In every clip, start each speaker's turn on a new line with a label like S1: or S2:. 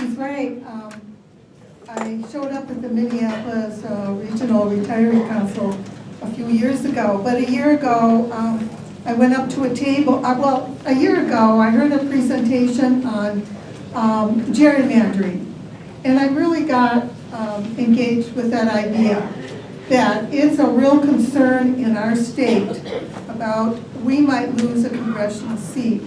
S1: She's right. I showed up at the Minneapolis Regional Retiree Council a few years ago, but a year ago I went up to a table, well, a year ago I heard a presentation on gerrymandering, and I really got engaged with that idea that it's a real concern in our state about we might lose a congressional seat.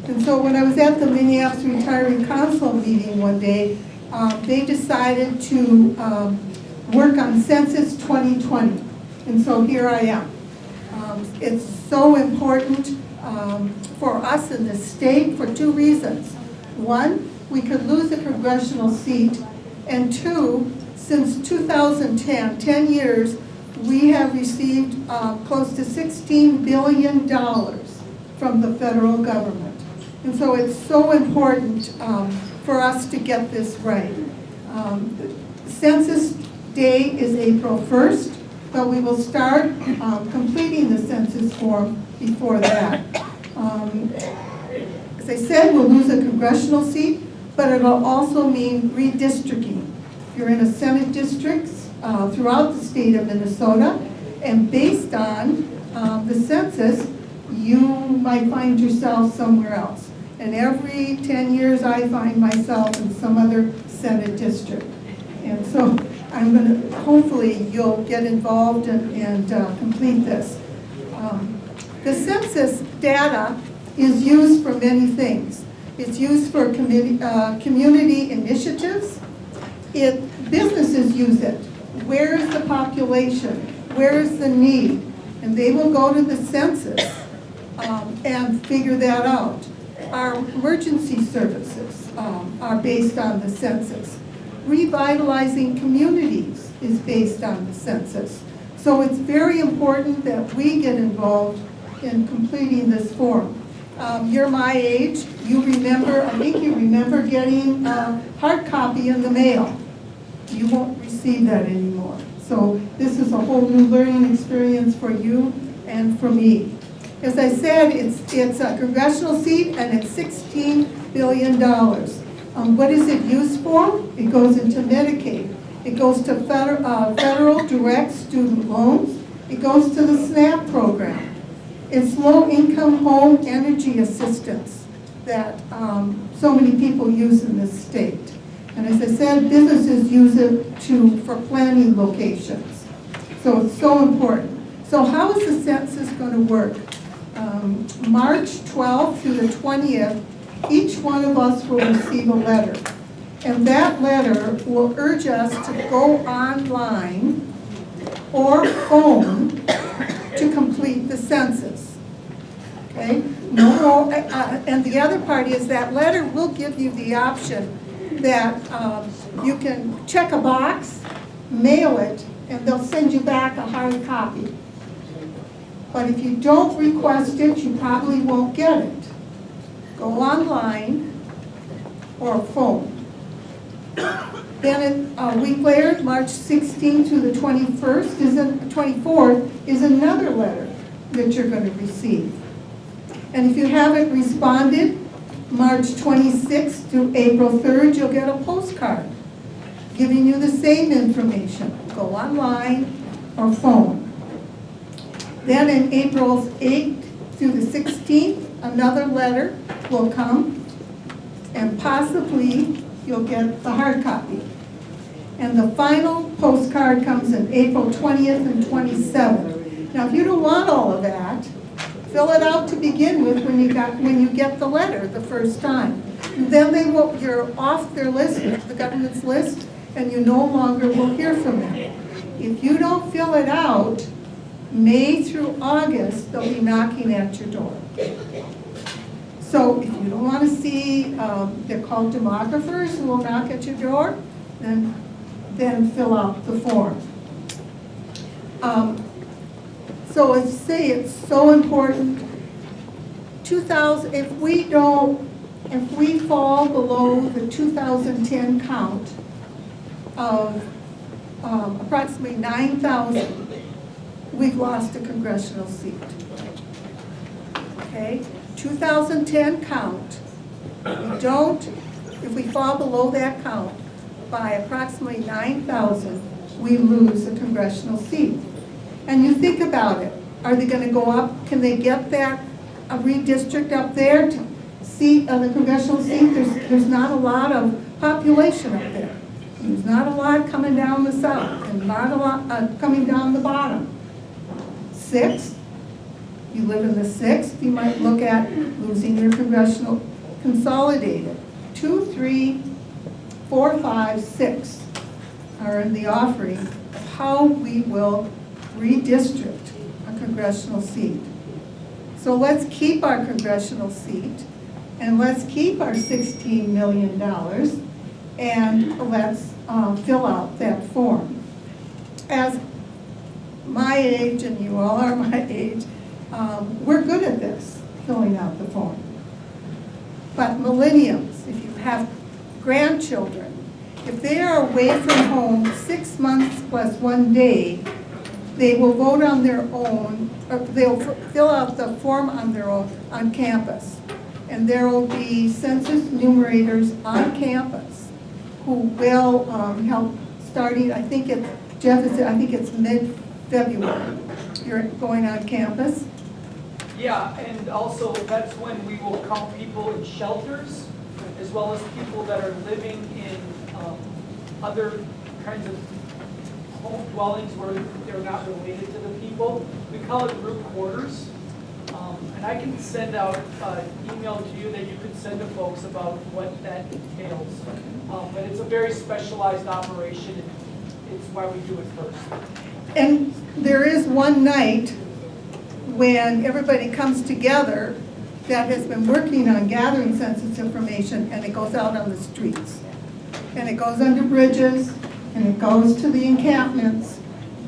S1: And so when I was at the Minneapolis Retiree Council meeting one day, they decided to work on Census 2020. And so here I am. It's so important for us in this state for two reasons. One, we could lose a congressional seat, and two, since 2010, 10 years, we have received close to $16 billion from the federal government. And so it's so important for us to get this right. Census Day is April 1st, but we will start completing the census form before that. As I said, we'll lose a congressional seat, but it'll also mean redistricting. You're in a Senate districts throughout the state of Minnesota, and based on the census, you might find yourself somewhere else. And every 10 years, I find myself in some other Senate district. And so I'm going to, hopefully, you'll get involved and complete this. The census data is used for many things. It's used for community initiatives. Businesses use it. Where is the population? Where is the need? And they will go to the census and figure that out. Our emergency services are based on the census. Revitalizing communities is based on the census. So it's very important that we get involved in completing this form. You're my age. You remember, I think you remember getting a hard copy in the mail. You won't receive that anymore. So this is a whole new learning experience for you and for me. As I said, it's a congressional seat and it's $16 billion. What is it used for? It goes into Medicaid. It goes to federal direct student loans. It goes to the SNAP program. It's low-income home energy assistance that so many people use in this state. And as I said, businesses use it for planning locations. So it's so important. So how is the census going to work? March 12th through the 20th, each one of us will receive a letter. And that letter will urge us to go online or phone to complete the census. Okay? No more, and the other part is that letter will give you the option that you can check a box, mail it, and they'll send you back a hard copy. But if you don't request it, you probably won't get it. Go online or phone. Then a week later, March 16th to the 24th is another letter that you're going to receive. And if you haven't responded, March 26th to April 3rd, you'll get a postcard giving you the same information. Go online or phone. Then in April 8th through the 16th, another letter will come, and possibly you'll get the hard copy. And the final postcard comes in April 20th and 27th. Now, if you don't want all of that, fill it out to begin with when you get the letter the first time. And then you're off their list, the government's list, and you no longer will hear from them. If you don't fill it out, May through August, they'll be knocking at your door. So if you don't want to see, they're called demographers who will knock at your door, then fill out the form. So as I say, it's so important. If we fall below the 2010 count of approximately 9,000, we've lost a congressional seat. Okay, 2010 count. We don't If we fall below that count by approximately 9,000, we lose a congressional seat. And you think about it, are they going to go up? Can they get that a redistrict up there to seat the congressional seat? There's not a lot of population up there. There's not a lot coming down the south and not a lot coming down the bottom. 6th, you live in the 6th, you might look at losing your congressional consolidated. 2, 3, 4, 5, 6 are in the offering of how we will redistrict a congressional seat. So let's keep our congressional seat and let's keep our $16 million and let's fill out that form. As my age, and you all are my age, we're good at this, filling out the form. But millennials, if you have grandchildren, if they are away from home 6 months plus 1 day, they will vote on their own, or they'll fill out the form on their own on campus. And there will be census enumerators on campus who will help starting, I think it's, Jeff, I think it's mid-February. You're going on campus?
S2: Yeah, and also that's when we will count people in shelters, as well as people that are living in other kinds of home dwellings where they're not related to the people. We call it group quarters. And I can send out an email to you that you could send to folks about what that entails. But it's a very specialized operation, and it's why we do it first.
S1: And there is one night when everybody comes together that has been working on gathering census information, and it goes out on the streets. And it goes under bridges, and it goes to the encampments,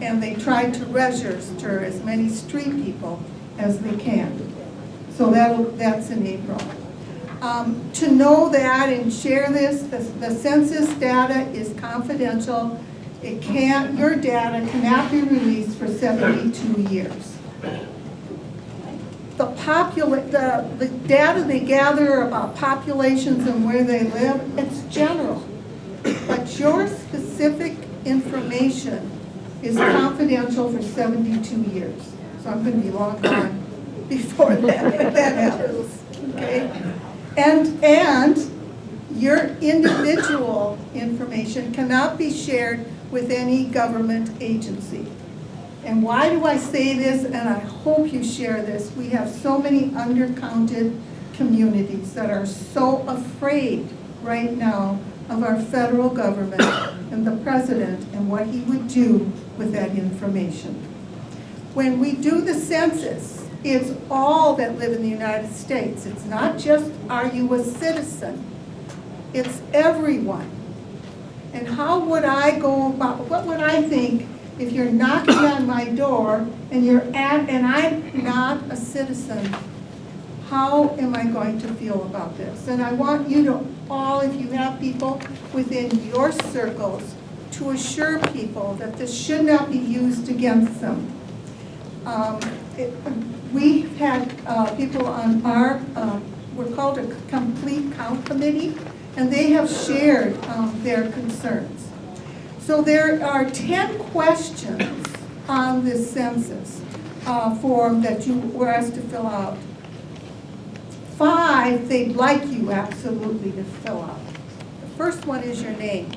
S1: and they try to register as many street people as they can. So that's in April. To know that and share this, the census data is confidential. Your data cannot be released for 72 years. The data they gather about populations and where they live, it's general. But your specific information is confidential for 72 years. So I'm going to be long gone before that happens, okay? And your individual information cannot be shared with any government agency. And why do I say this, and I hope you share this? We have so many undercounted communities that are so afraid right now of our federal government and the president and what he would do with that information. When we do the census, it's all that live in the United States. It's not just, are you a citizen? It's everyone. And how would I go about, what would I think if you're knocking on my door and and I'm not a citizen? How am I going to feel about this? And I want you to all, if you have people within your circles, to assure people that this should not be used against them. We've had people on our, we're called a complete count committee, and they have shared their concerns. So there are 10 questions on this census form that you were asked to fill out. 5 they'd like you absolutely to fill out. The first one is your name.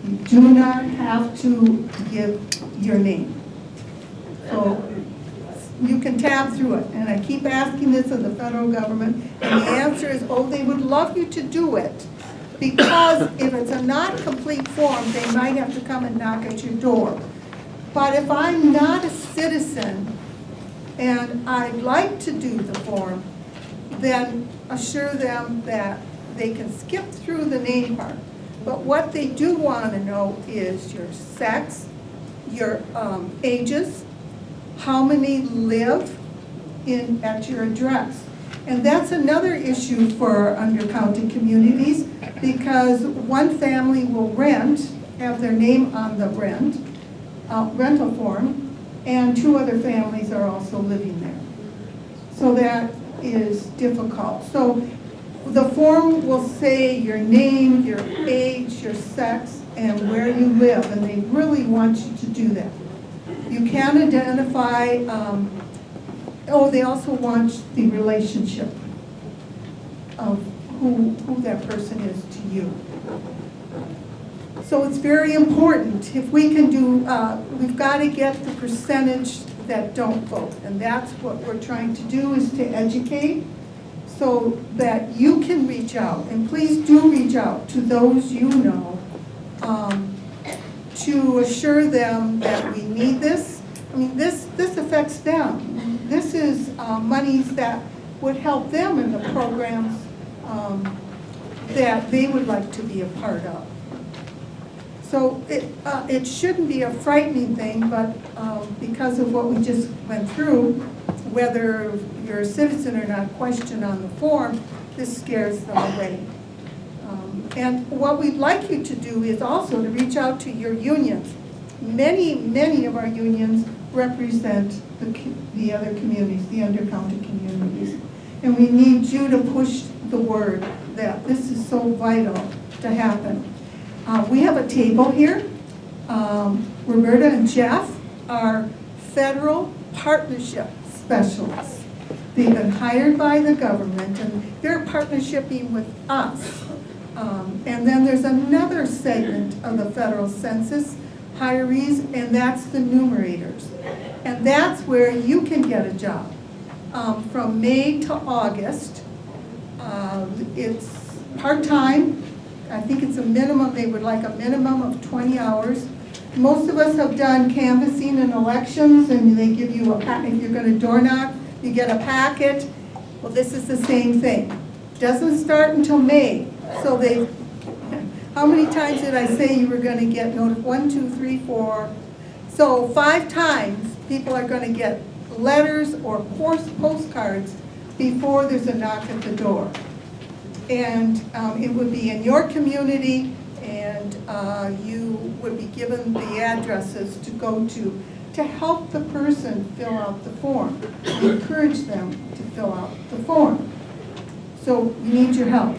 S1: You do not have to give your name. So you can tab through it. And I keep asking this of the federal government, and the answer is, oh, they would love you to do it, because if it's a not complete form, they might have to come and knock at your door. But if I'm not a citizen and I'd like to do the form, then assure them that they can skip through the name part. But what they do want to know is your sex, your ages, how many live at your address. And that's another issue for undercounted communities, because one family will have their name on the rental form, and 2 other families are also living there. So that is difficult. So The form will say your name, your age, your sex, and where you live, and they really want you to do that. You can identify, they also want the relationship of who that person is to you. So it's very important. If we can do, we've got to get the percentage that don't vote, and that's what we're trying to do, is to educate so that you can reach out, and please do reach out to those you know, to assure them that we need this. I mean, this affects them. This is monies that would help them in the programs that they would like to be a part of. So it shouldn't be a frightening thing, but because of what we just went through, whether you're a citizen or not, question on the form, this scares them away. And what we'd like you to do is also to reach out to your unions. Many of our unions represent the other communities, the undercounted communities. And we need you to push the word that this is so vital to happen. We have a table here. Roberta and Jeff are federal partnership specialists. They've been hired by the government, and they're partnershiping with us. And then there's another segment of the federal census, hirees, and that's the numerators. And that's where you can get a job. From May to August, it's part-time. I think it's a minimum, they would like a minimum of 20 hours. Most of us have done canvassing in elections, and they give you a packet. If you're going to door knock, you get a packet. Well, this is the same thing. Doesn't start until May. So how many times did I say you were going to get notified? 1, 2, 3, 4. So 5 times people are going to get letters or postcards before there's a knock at the door. And it would be in your community, and you would be given the addresses to go to help the person fill out the form. We encourage them to fill out the form. So we need your help.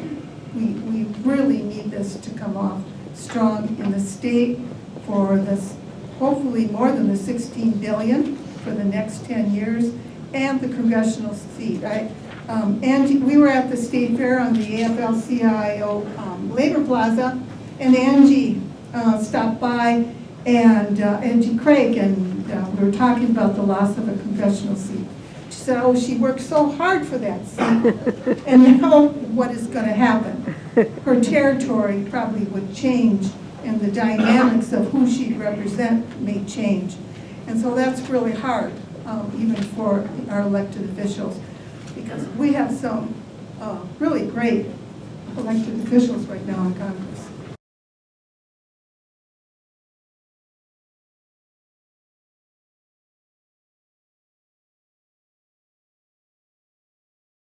S1: We really need this to come off strong in the state for this, hopefully more than the $16 billion for the next 10 years, and the congressional seat. And we were at the state fair on the AFL-CIO Labor Plaza, and Angie stopped by, and Angie Craig, and we were talking about the loss of a congressional seat. She said, oh, she worked so hard for that seat, and now what is going to happen? Her territory probably would change, and the dynamics of who she'd represent may change. And so that's really hard, even for our elected officials, because we have some really great elected officials right now in Congress.